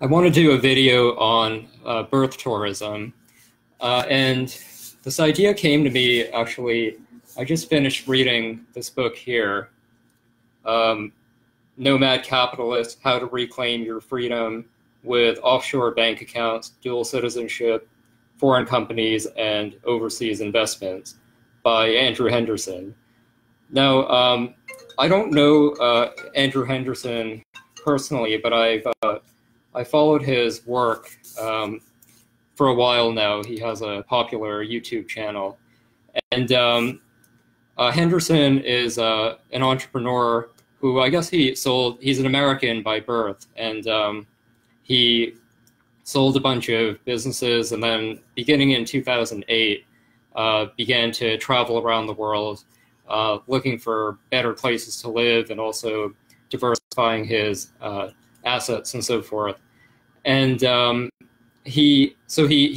I want to do a video on birth tourism. And this idea came to me, actually, I just finished reading this book here, Nomad Capitalist, How to Reclaim Your Freedom with Offshore Bank Accounts, Dual Citizenship, Foreign Companies, and Overseas Investments by Andrew Henderson. Now, I don't know Andrew Henderson personally, but I followed his work for a while now. He has a popular YouTube channel. And Henderson is an entrepreneur who, I guess he's an American by birth, and he sold a bunch of businesses, and then beginning in 2008, began to travel around the world looking for better places to live and also diversifying his assets and so forth. And he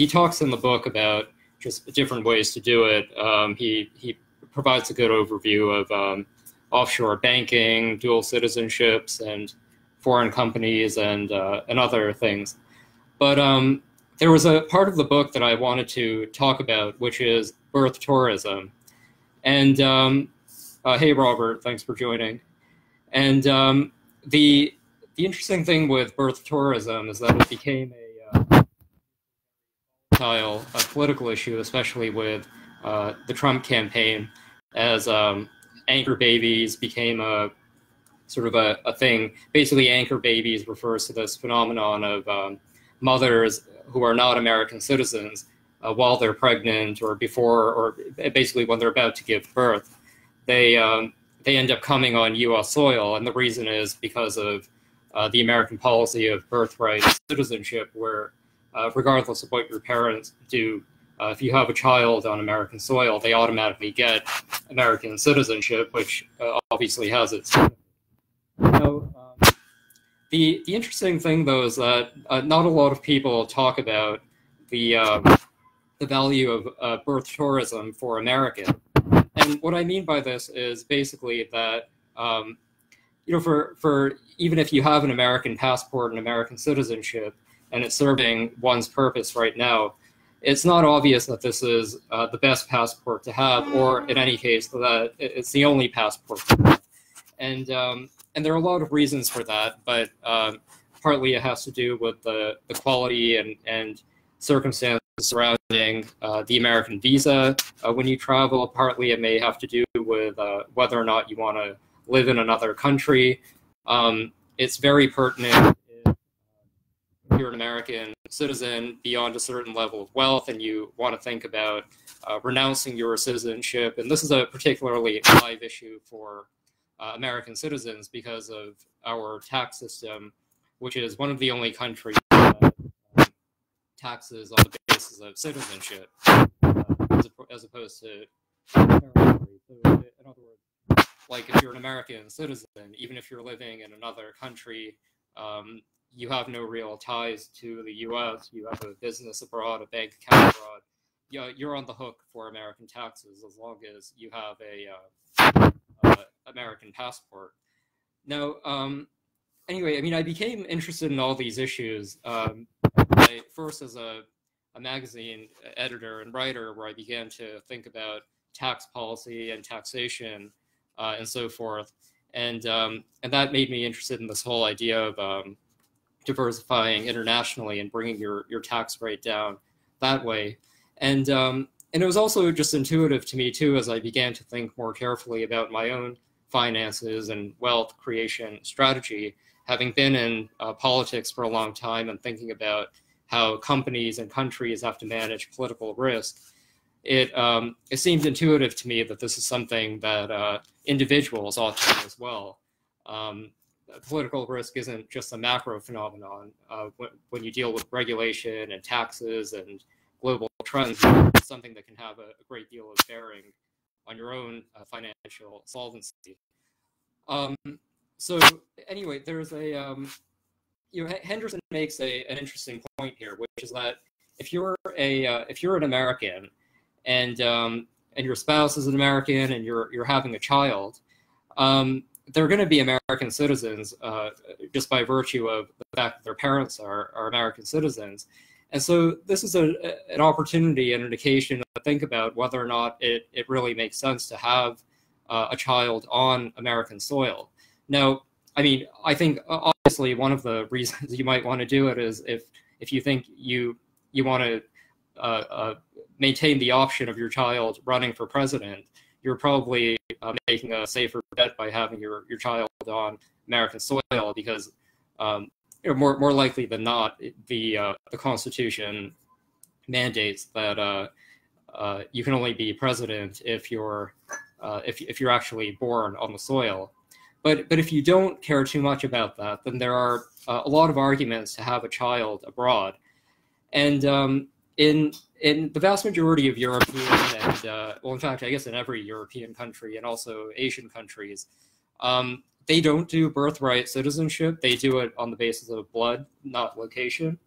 talks in the book about just different ways to do it. He provides a good overview of offshore banking, dual citizenships, and foreign companies, and other things. But there was a part of the book that I wanted to talk about, which is birth tourism. And hey, Robert, thanks for joining. And the interesting thing with birth tourism is that it became a political issue, especially with the Trump campaign, as anchor babies became a sort of a thing. Basically, anchor babies refers to this phenomenon of mothers who are not American citizens while they're pregnant or before, or basically when they're about to give birth. They end up coming on U.S. soil, and the reason is because of the American policy of birthright citizenship, where regardless of what your parents do, if you have a child on American soil, they automatically get American citizenship, which obviously has its. So, the interesting thing, though, is that not a lot of people talk about the value of birth tourism for Americans. And what I mean by this is basically that, for even if you have an American passport and American citizenship, and it's serving one's purpose right now, it's not obvious that this is the best passport to have, or in any case, that it's the only passport to have. And there are a lot of reasons for that, but partly it has to do with the quality and circumstances surrounding the American visa when you travel. Partly it may have to do with whether or not you want to live in another country. It's very pertinent if you're an American citizen beyond a certain level of wealth and you want to think about renouncing your citizenship. And this is a particularly live issue for American citizens because of our tax system, which is one of the only countries that taxes on the basis of citizenship, as opposed to territory. So in other words, like if you're an American citizen, even if you're living in another country, you have no real ties to the U.S. You have a business abroad, a bank account abroad. You're on the hook for American taxes as long as you have a American passport. Now, anyway, I mean, I became interested in all these issues first as a magazine editor and writer, where I began to think about tax policy and taxation and so forth, and that made me interested in this whole idea of diversifying internationally and bringing your tax rate down that way. And it was also just intuitive to me too, as I began to think more carefully about my own finances and wealth creation strategy, having been in politics for a long time and thinking about how companies and countries have to manage political risk. It seemed intuitive to me that this is something that individuals ought to do as well. Political risk isn't just a macro phenomenon. When you deal with regulation and taxes and global trends, it's something that can have a great deal of bearing on your own financial solvency. So anyway, there's a, Henderson makes an interesting point here, which is that if you're an American and your spouse is an American and you're having a child, they're going to be American citizens just by virtue of the fact that their parents are American citizens. And so this is an opportunity and an occasion to think about whether or not it really makes sense to have a child on American soil. Now, I mean, I think obviously one of the reasons you might want to do it is if you think you want to maintain the option of your child running for president, you're probably making a safer bet by having your child on American soil because more likely than not, the Constitution mandates that you can only be president if you're actually born on the soil. But if you don't care too much about that, then there are a lot of arguments to have a child abroad. And in the vast majority of European and, well, in fact, I guess in every European country and also Asian countries, they don't do birthright citizenship. They do it on the basis of blood, not location.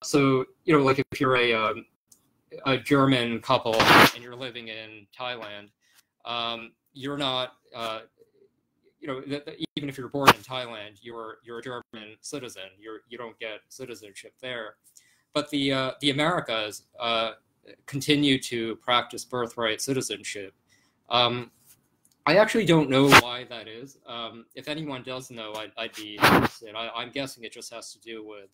So, like if you're a German couple and you're living in Thailand, you're not, even if you're born in Thailand, you're a German citizen. You don't get citizenship there. But the Americas continue to practice birthright citizenship. I actually don't know why that is. If anyone does know, I'd be interested. I'm guessing it just has to do with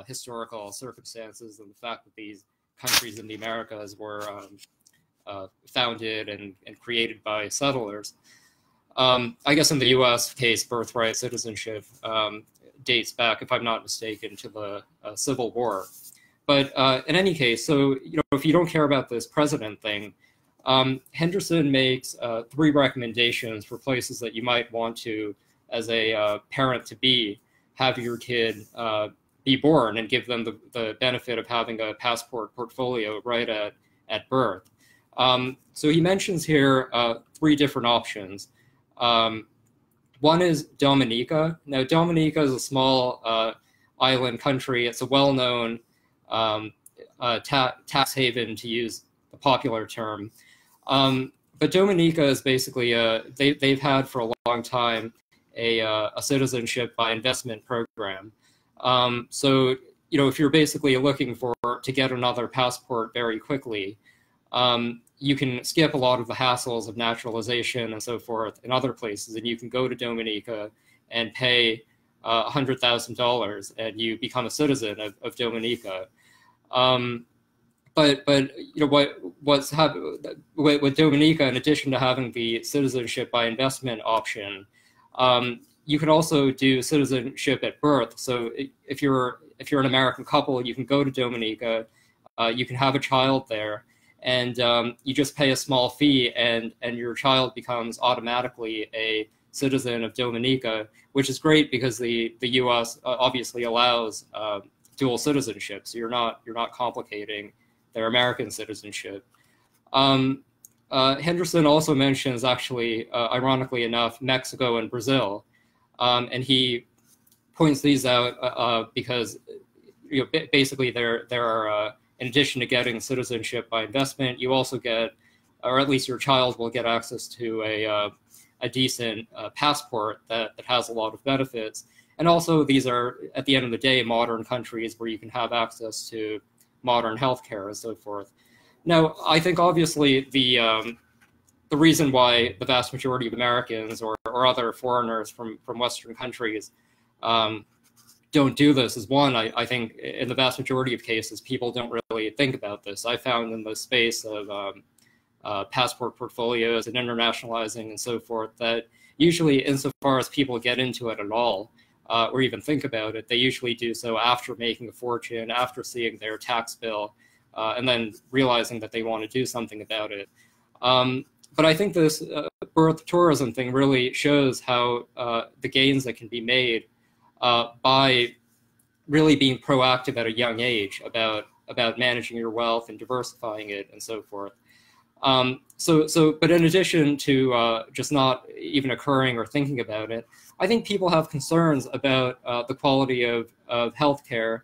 historical circumstances and the fact that these countries in the Americas were founded and created by settlers. I guess in the U.S. case, birthright citizenship dates back, if I'm not mistaken, to the Civil War. But in any case, so if you don't care about this president thing, Henderson makes 3 recommendations for places that you might want to, as a parent-to-be, have your kid be born and give them the benefit of having a passport portfolio right at birth. So he mentions here 3 different options. One is Dominica. Now, Dominica is a small island country. It's a well-known tax haven, to use the popular term. But Dominica is basically they've had for a long time a citizenship by investment program. So if you're basically looking to get another passport very quickly, you can skip a lot of the hassles of naturalization and so forth in other places, and you can go to Dominica and pay $100,000 and you become a citizen of Dominica. But what's happened with Dominica, in addition to having the citizenship by investment option, you can also do citizenship at birth. So if you're an American couple, you can go to Dominica, you can have a child there, and you just pay a small fee, and your child becomes automatically a citizen of Dominica, which is great because the U.S. Obviously allows dual citizenship, so you're not complicating their American citizenship. Henderson also mentions, actually, ironically enough, Mexico and Brazil, and he points these out because basically there are in addition to getting citizenship by investment, you also get, or at least your child will get, access to a decent passport that has a lot of benefits. And also, these are, at the end of the day, modern countries where you can have access to modern healthcare and so forth. Now, I think obviously the reason why the vast majority of Americans or other foreigners from Western countries don't do this is, one, I think in the vast majority of cases, people don't really think about this. I found in the space of passport portfolios and internationalizing and so forth that usually, insofar as people get into it at all, or even think about it, they usually do so after making a fortune, after seeing their tax bill, and then realizing that they want to do something about it. But I think this birth tourism thing really shows how the gains that can be made by really being proactive at a young age about managing your wealth and diversifying it and so forth. But in addition to just not even occurring or thinking about it, I think people have concerns about the quality of healthcare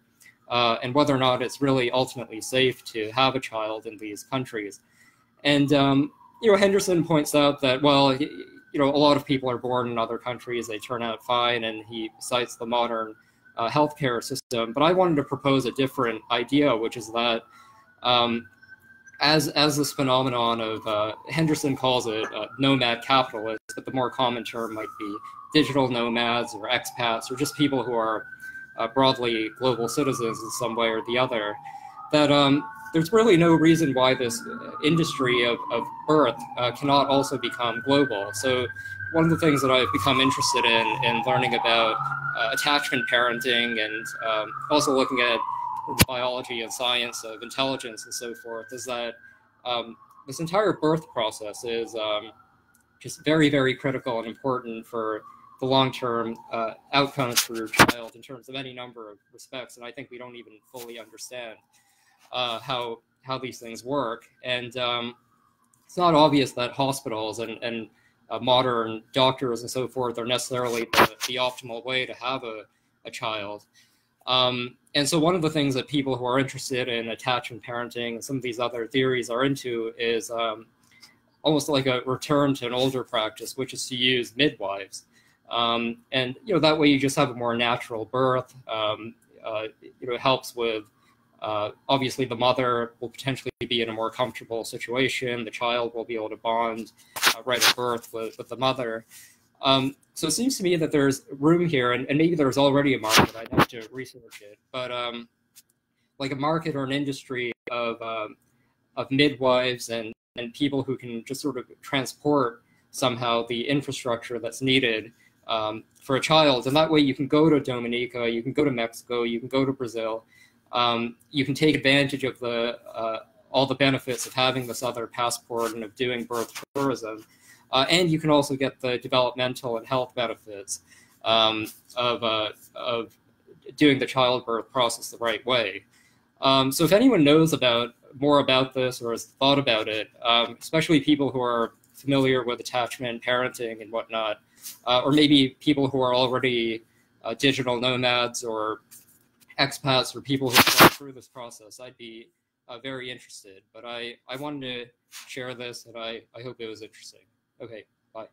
and whether or not it's really ultimately safe to have a child in these countries. And Henderson points out that, well, you know, a lot of people are born in other countries, they turn out fine, and he cites the modern healthcare system. But I wanted to propose a different idea, which is that as this phenomenon of Henderson calls it nomad capitalists, but the more common term might be digital nomads or expats or just people who are broadly global citizens in some way or the other, that there's really no reason why this industry of birth cannot also become global. So one of the things that I've become interested in learning about attachment parenting and also looking at the biology and science of intelligence and so forth is that this entire birth process is just very, very critical and important for the long-term outcomes for your child in terms of any number of respects. And I think we don't even fully understand how these things work. And it's not obvious that hospitals and modern doctors and so forth are necessarily the optimal way to have a child. And so one of the things that people who are interested in attachment parenting and some of these other theories are into is almost like a return to an older practice, which is to use midwives. And, you know, that way you just have a more natural birth. You know, it helps with, obviously the mother will potentially be in a more comfortable situation. The child will be able to bond right at birth with the mother. So it seems to me that there's room here, and maybe there's already a market. I'd have to research it, but like a market or an industry of midwives and people who can just sort of transport somehow the infrastructure that's needed for a child. And that way you can go to Dominica, you can go to Mexico, you can go to Brazil. You can take advantage of all the benefits of having this other passport and of doing birth tourism. And you can also get the developmental and health benefits of doing the childbirth process the right way. So if anyone knows more about this or has thought about it, especially people who are familiar with attachment parenting and whatnot, or maybe people who are already digital nomads or expats or people who have gone through this process, I'd be very interested. But I wanted to share this, and I hope it was interesting. Okay, bye.